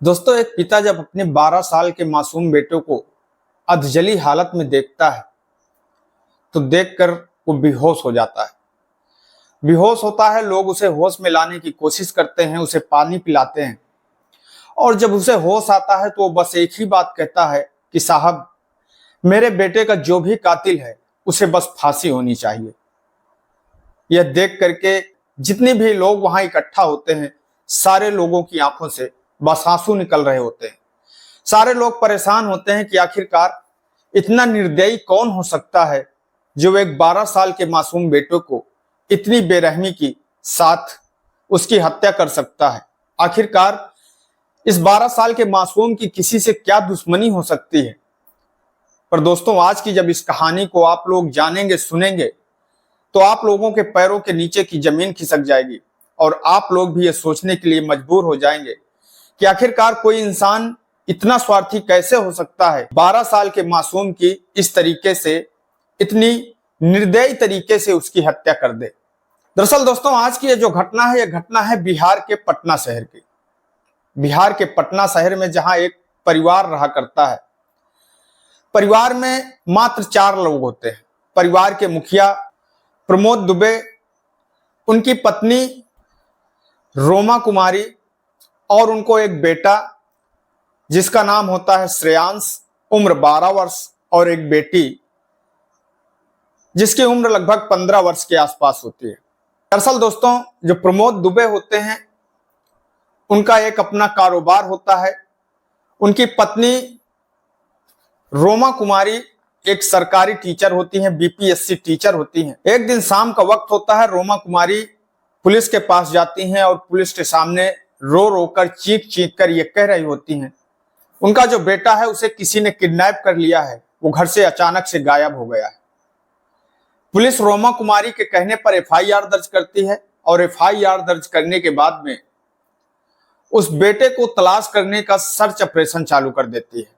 दोस्तों, एक पिता जब अपने 12 साल के मासूम बेटे को अधजली हालत में देखता है तो देखकर वो बेहोश हो जाता है। बेहोश होता है, लोग उसे होश में लाने की कोशिश करते हैं, उसे पानी पिलाते हैं और जब उसे होश आता है तो वो बस एक ही बात कहता है कि साहब, मेरे बेटे का जो भी कातिल है उसे बस फांसी होनी चाहिए। यह देख करके जितने भी लोग वहां इकट्ठा होते हैं, सारे लोगों की आंखों से बस आंसू निकल रहे होते हैं। सारे लोग परेशान होते हैं कि आखिरकार इतना निर्दयी कौन हो सकता है जो एक 12 साल के मासूम बेटे को इतनी बेरहमी के साथ उसकी हत्या कर सकता है। आखिरकार इस 12 साल के मासूम की किसी से क्या दुश्मनी हो सकती है। पर दोस्तों, आज की जब इस कहानी को आप लोग जानेंगे, सुनेंगे, तो आप लोगों के पैरों के नीचे की जमीन खिसक जाएगी और आप लोग भी ये सोचने के लिए मजबूर हो जाएंगे कि आखिरकार कोई इंसान इतना स्वार्थी कैसे हो सकता है, 12 साल के मासूम की इस तरीके से, इतनी निर्दयी तरीके से उसकी हत्या कर दे। दरअसल दोस्तों, आज की ये जो घटना है, यह घटना है बिहार के पटना शहर की। बिहार के पटना शहर में जहां एक परिवार रहा करता है। परिवार में मात्र 4 लोग होते हैं। परिवार के मुखिया प्रमोद दुबे, उनकी पत्नी रोमा कुमारी और उनको एक बेटा जिसका नाम होता है श्रेयांश, उम्र 12 वर्ष, और एक बेटी जिसकी उम्र लगभग 15 वर्ष के आसपास होती है। दरअसल दोस्तों, जो प्रमोद दुबे होते हैं उनका एक अपना कारोबार होता है। उनकी पत्नी रोमा कुमारी एक सरकारी टीचर होती हैं, बीपीएससी टीचर होती हैं। एक दिन शाम का वक्त होता है, रोमा कुमारी पुलिस के पास जाती हैं और पुलिस के सामने रो रो कर, चीख चीख कर ये कह रही होती हैं उनका जो बेटा है उसे किसी ने किडनैप कर लिया है, वो घर से अचानक से गायब हो गया है। पुलिस रोमा कुमारी के कहने पर एफआईआर दर्ज करती है और एफआईआर दर्ज करने के बाद में उस बेटे को तलाश करने का सर्च ऑपरेशन चालू कर देती है।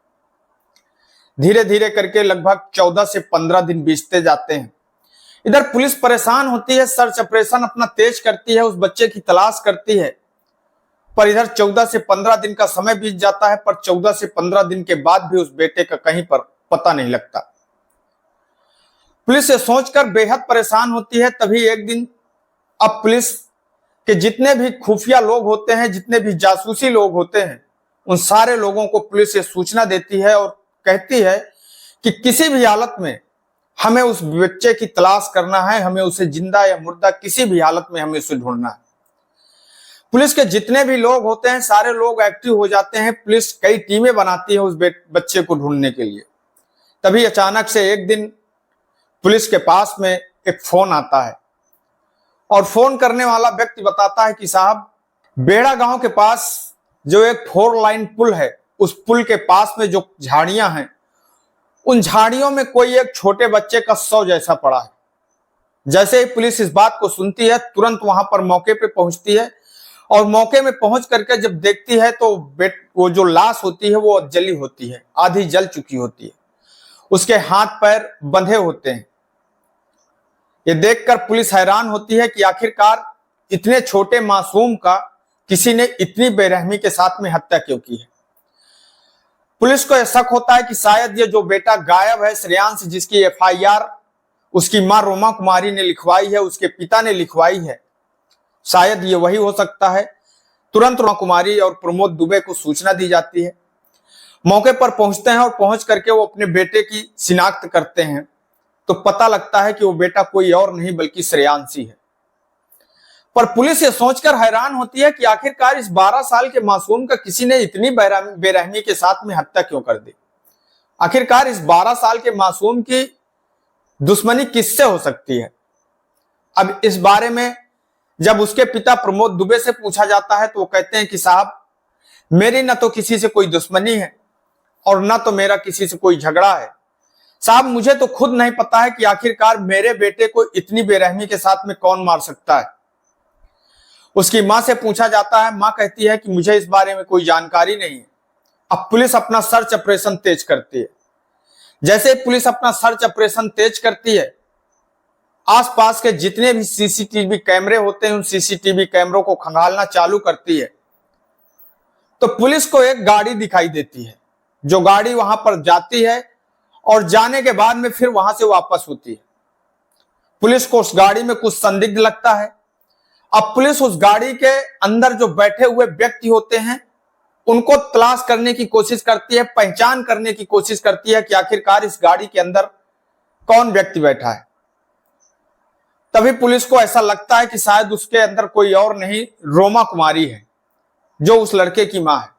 धीरे धीरे करके लगभग 14 से 15 दिन बीतते जाते हैं। इधर पुलिस परेशान होती है, सर्च ऑपरेशन अपना तेज करती है, उस बच्चे की तलाश करती है। पर इधर 14 से 15 दिन का समय बीत जाता है, पर 14 से 15 दिन के बाद भी उस बेटे का कहीं पर पता नहीं लगता। पुलिस ये सोचकर बेहद परेशान होती है। तभी एक दिन, अब पुलिस के जितने भी खुफिया लोग होते हैं, जितने भी जासूसी लोग होते हैं, उन सारे लोगों को पुलिस ये सूचना देती है और कहती है कि किसी भी हालत में हमें उस बच्चे की तलाश करना है, हमें उसे जिंदा या मुर्दा किसी भी हालत में हमें उसे ढूंढना है। पुलिस के जितने भी लोग होते हैं सारे लोग एक्टिव हो जाते हैं। पुलिस कई टीमें बनाती है उस बच्चे को ढूंढने के लिए। तभी अचानक से एक दिन पुलिस के पास में एक फोन आता है और फोन करने वाला व्यक्ति बताता है कि साहब, बेड़ा गांव के पास जो एक 4 लाइन पुल है, उस पुल के पास में जो झाड़ियां हैं, उन झाड़ियों में कोई एक छोटे बच्चे का शव जैसा पड़ा है। जैसे ही पुलिस इस बात को सुनती है, तुरंत वहां पर मौके पे पहुंचती है और मौके में पहुंच करके जब देखती है तो वो जो लाश होती है वो जली होती है, आधी जल चुकी होती है। उसके हाथ पैर बंधे होते हैं। ये देखकर पुलिस हैरान होती है कि आखिरकार इतने छोटे मासूम का किसी ने इतनी बेरहमी के साथ में हत्या क्यों की है। पुलिस को यह शक होता है कि शायद ये जो बेटा गायब है, श्रेयांश, जिसकी एफआईआर उसकी मां रोमा कुमारी ने लिखवाई है, उसके पिता ने लिखवाई है, शायद ये वही हो सकता है। तुरंत रोमा कुमारी और प्रमोद दुबे को सूचना दी जाती है। मौके पर पहुंचते हैं और पहुंच करके वो अपने बेटे की शिनाख्त करते हैं तो पता लगता है कि वो बेटा कोई और नहीं बल्कि श्रेयांश ही है। पर पुलिस ये सोचकर हैरान होती है कि आखिरकार इस 12 साल के मासूम का किसी ने इतनी बेरहमी के साथ में हत्या क्यों कर दी। आखिरकार इस 12 साल के मासूम की दुश्मनी किससे हो सकती है। अब इस बारे में जब उसके पिता प्रमोद दुबे से पूछा जाता है तो वो कहते हैं कि साहब, मेरी न तो किसी से कोई दुश्मनी है और न तो मेरा किसी से कोई झगड़ा है। साहब, मुझे तो खुद नहीं पता है कि आखिरकार मेरे बेटे को इतनी बेरहमी के साथ में कौन मार सकता है। उसकी मां से पूछा जाता है, मां कहती है कि मुझे इस बारे में कोई जानकारी नहीं है। अब पुलिस अपना सर्च ऑपरेशन तेज करती है। जैसे पुलिस अपना सर्च ऑपरेशन तेज करती है, आसपास के जितने भी सीसीटीवी कैमरे होते हैं उन सीसीटीवी कैमरों को खंगालना चालू करती है। तो पुलिस को एक गाड़ी दिखाई देती है, जो गाड़ी वहां पर जाती है और जाने के बाद में फिर वहां से वापस होती है। पुलिस को उस गाड़ी में कुछ संदिग्ध लगता है। अब पुलिस उस गाड़ी के अंदर जो बैठे हुए व्यक्ति होते हैं उनको तलाश करने की कोशिश करती है, पहचान करने की कोशिश करती है कि आखिरकार इस गाड़ी के अंदर कौन व्यक्ति बैठा है। तभी पुलिस को ऐसा लगता है कि शायद उसके अंदर कोई और नहीं, रोमा कुमारी है, जो उस लड़के की मां है।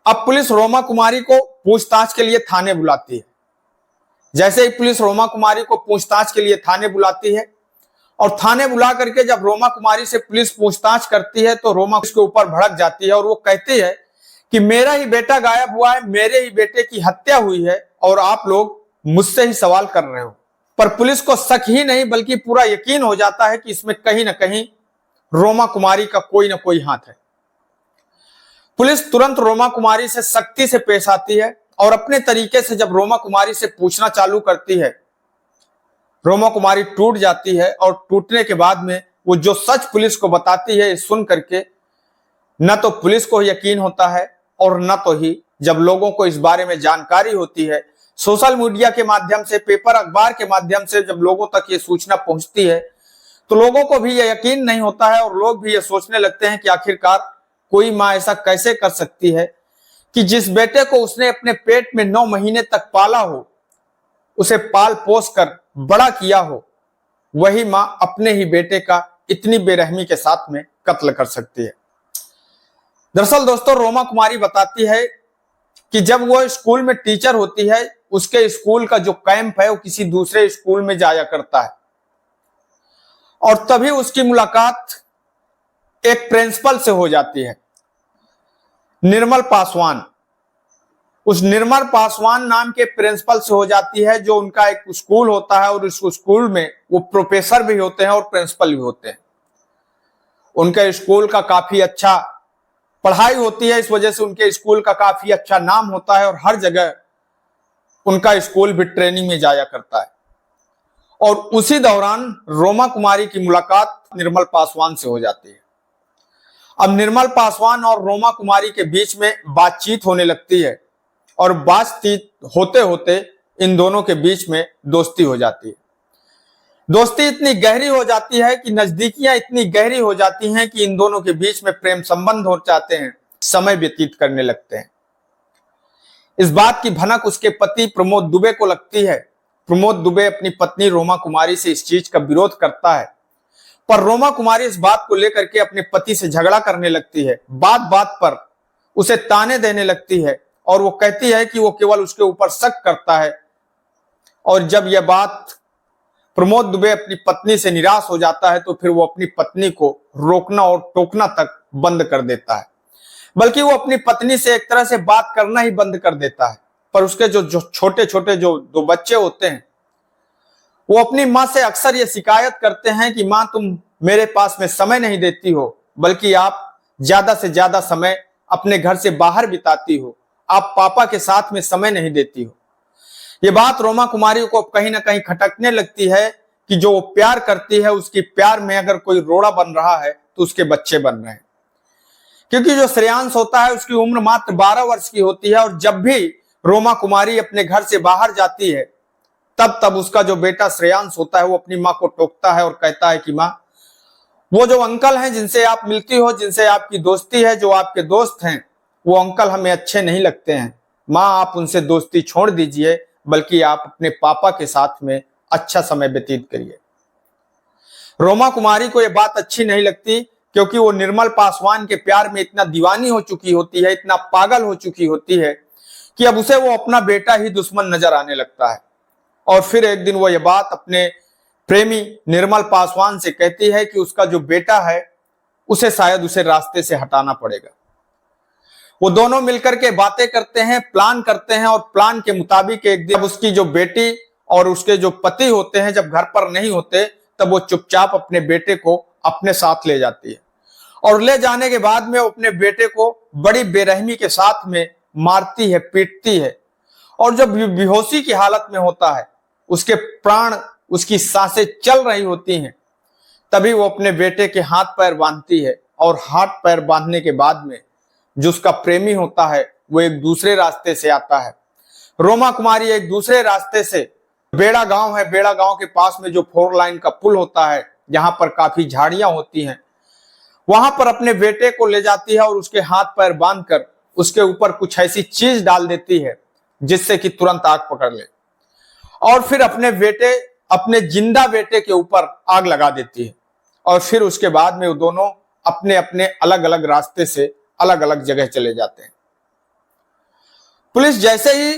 अब पुलिस रोमा कुमारी को पूछताछ के लिए थाने बुलाती है। जैसे ही पुलिस रोमा कुमारी को पूछताछ के लिए थाने बुलाती है और थाने बुला करके जब रोमा कुमारी से पुलिस पूछताछ करती है तो रोमा उसके ऊपर भड़क जाती है और वो कहती है कि मेरा ही बेटा गायब हुआ है, मेरे ही बेटे की हत्या हुई है और आप लोग मुझसे ही सवाल कर रहे हो। पर पुलिस को शक ही नहीं बल्कि पूरा यकीन हो जाता है कि इसमें कहीं ना कहीं रोमा कुमारी का कोई ना कोई हाथ है। पुलिस तुरंत रोमा कुमारी से सख्ती से पेश आती है और अपने तरीके से जब रोमा कुमारी से पूछना चालू करती है, रोमा कुमारी टूट जाती है और टूटने के बाद में वो जो सच पुलिस को बताती है सुन करके न तो पुलिस को यकीन होता है और न तो ही जब लोगों को इस बारे में जानकारी होती है, सोशल मीडिया के माध्यम से, पेपर अखबार के माध्यम से जब लोगों तक ये सूचना पहुंचती है तो लोगों को भी यह यकीन नहीं होता है और लोग भी ये सोचने लगते हैं कि आखिरकार कोई माँ ऐसा कैसे कर सकती है कि जिस बेटे को उसने अपने पेट में 9 महीने तक पाला हो, उसे पाल पोस कर बड़ा किया हो, वही मां अपने ही बेटे का इतनी बेरहमी के साथ में कत्ल कर सकती है। दरअसल दोस्तों, रोमा कुमारी बताती है कि जब वो स्कूल में टीचर होती है, उसके स्कूल का जो कैंप है वो किसी दूसरे स्कूल में जाया करता है और तभी उसकी मुलाकात एक प्रिंसिपल से हो जाती है, निर्मल पासवान। उस निर्मल पासवान नाम के प्रिंसिपल से हो जाती है, जो उनका एक स्कूल होता है और उस स्कूल में वो प्रोफेसर भी होते हैं और प्रिंसिपल भी होते हैं। उनके स्कूल का काफी अच्छा पढ़ाई होती है, इस वजह से उनके स्कूल का काफी अच्छा नाम होता है और हर जगह उनका स्कूल भी ट्रेनिंग में जाया करता है। और उसी दौरान रोमा कुमारी की मुलाकात निर्मल पासवान से हो जाती है। अब निर्मल पासवान और रोमा कुमारी के बीच में बातचीत होने लगती है और बातचीत होते होते इन दोनों के बीच में दोस्ती हो जाती है। दोस्ती इतनी गहरी हो जाती है कि नजदीकियां इतनी गहरी हो जाती हैं कि इन दोनों के बीच में प्रेम संबंध हो जाते हैं, समय व्यतीत करने लगते हैं। इस बात की भनक उसके पति प्रमोद दुबे को लगती है। प्रमोद दुबे अपनी पत्नी रोमा कुमारी से इस चीज का विरोध करता है, पर रोमा कुमारी इस बात को लेकर के अपने पति से झगड़ा करने लगती है, बात बात पर उसे ताने देने लगती है और वो कहती है कि वो केवल उसके ऊपर शक करता है। और जब यह बात प्रमोद दुबे अपनी पत्नी से निराश हो जाता है तो फिर वो अपनी पत्नी को रोकना और टोकना तक बंद कर देता है, बल्कि वो अपनी पत्नी से एक तरह से बात करना ही बंद कर देता है। पर उसके जो छोटे छोटे जो 2 बच्चे होते हैं, वो अपनी माँ से अक्सर ये शिकायत करते हैं कि माँ, तुम मेरे पास में समय नहीं देती हो, बल्कि आप ज्यादा से ज्यादा समय अपने घर से बाहर बिताती हो, आप पापा के साथ में समय नहीं देती हो। ये बात रोमा कुमारी को कहीं ना कहीं खटकने लगती है कि जो वो प्यार करती है, उसकी प्यार में अगर कोई रोड़ा बन रहा है तो उसके बच्चे बन रहे हैं। क्योंकि जो श्रेयांश होता है उसकी उम्र मात्र 12 वर्ष की होती है और जब भी रोमा कुमारी अपने घर से बाहर जाती है तब उसका जो बेटा श्रेयांश होता है वो अपनी माँ को टोकता है और कहता है कि माँ, वो जो अंकल हैं जिनसे आप मिलती हो, जिनसे आपकी दोस्ती है, जो आपके दोस्त हैं, वो अंकल हमें अच्छे नहीं लगते हैं। माँ, आप उनसे दोस्ती छोड़ दीजिए, बल्कि आप अपने पापा के साथ में अच्छा समय व्यतीत करिए। रोमा कुमारी को यह बात अच्छी नहीं लगती क्योंकि वो निर्मल पासवान के प्यार में इतना दीवानी हो चुकी होती है, इतना पागल हो चुकी होती है कि अब उसे वो अपना बेटा ही दुश्मन नजर आने लगता है। और फिर एक दिन वो ये बात अपने प्रेमी निर्मल पासवान से कहती है कि उसका जो बेटा है उसे शायद उसे रास्ते से हटाना पड़ेगा। वो दोनों मिलकर के बातें करते हैं, प्लान करते हैं और प्लान के मुताबिक एक दिन उसकी जो बेटी और उसके जो पति होते हैं जब घर पर नहीं होते तब वो चुपचाप अपने बेटे को अपने साथ ले जाती है और ले जाने के बाद में वो अपने बेटे को बड़ी बेरहमी के साथ में मारती है, पीटती है और जब बेहोशी की हालत में होता है, उसके प्राण, उसकी सांसें चल रही होती हैं, तभी वो अपने बेटे के हाथ पैर बांधती है और हाथ पैर बांधने के बाद में जो उसका प्रेमी होता है वो एक दूसरे रास्ते से आता है। रोमा कुमारी एक दूसरे रास्ते से, बेड़ा गांव है, बेड़ा गांव के पास में जो 4 लाइन का पुल होता है, जहां पर काफी झाड़ियां होती हैं, वहां पर अपने बेटे को ले जाती है और उसके हाथ पैर बांधकर उसके ऊपर कुछ ऐसी चीज डाल देती है जिससे कि तुरंत आग पकड़ ले, और फिर अपने जिंदा बेटे के ऊपर आग लगा देती है। और फिर उसके बाद में वो दोनों अपने अपने अलग अलग रास्ते से अलग अलग जगह चले जाते हैं। पुलिस जैसे ही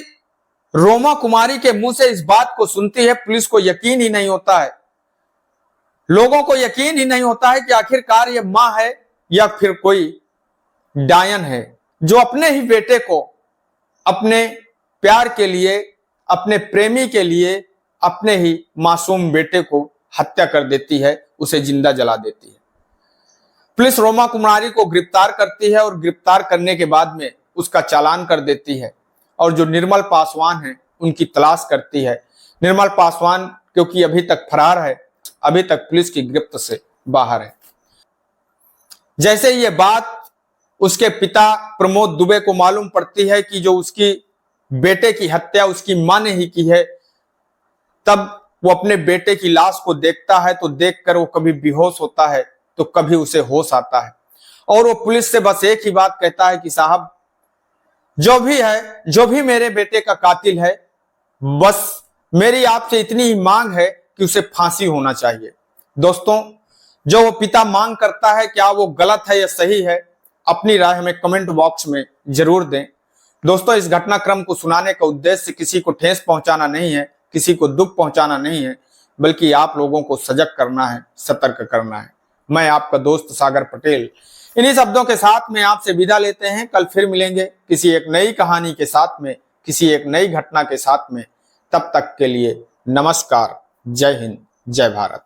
रोमा कुमारी के मुंह से इस बात को सुनती है, पुलिस को यकीन ही नहीं होता है, लोगों को यकीन ही नहीं होता है कि आखिरकार ये मां है या फिर कोई डायन है, जो अपने ही बेटे को अपने प्यार के लिए, अपने प्रेमी के लिए, अपने ही मासूम बेटे को हत्या कर देती है, उसे जिंदा जला देती है। पुलिस रोमा कुमारी को गिरफ्तार करती है और गिरफ्तार करने के बाद में उसका चालान कर देती है और जो निर्मल पासवान है उनकी तलाश करती है। निर्मल पासवान क्योंकि अभी तक फरार है, अभी तक पुलिस की गिरफ्त से बाहर है। जैसे ये बात उसके पिता प्रमोद दुबे को मालूम पड़ती है कि जो उसकी बेटे की हत्या उसकी मां ने ही की है, तब वो अपने बेटे की लाश को देखता है, तो देखकर वो कभी बेहोश होता है तो कभी उसे होश आता है, और वो पुलिस से बस एक ही बात कहता है कि साहब जो भी है, जो भी मेरे बेटे का कातिल है, बस मेरी आपसे इतनी ही मांग है कि उसे फांसी होना चाहिए। दोस्तों, जो वो पिता मांग करता है, क्या वो गलत है या सही है? अपनी राय हमें कमेंट बॉक्स में जरूर दें। दोस्तों, इस घटनाक्रम को सुनाने का उद्देश्य किसी को ठेस पहुंचाना नहीं है, किसी को दुख पहुंचाना नहीं है, बल्कि आप लोगों को सजग करना है, सतर्क करना है। मैं आपका दोस्त सागर पटेल इन्हीं शब्दों के साथ में आपसे विदा लेते हैं। कल फिर मिलेंगे किसी एक नई कहानी के साथ में, किसी एक नई घटना के साथ में। तब तक के लिए नमस्कार, जय हिंद, जय भारत।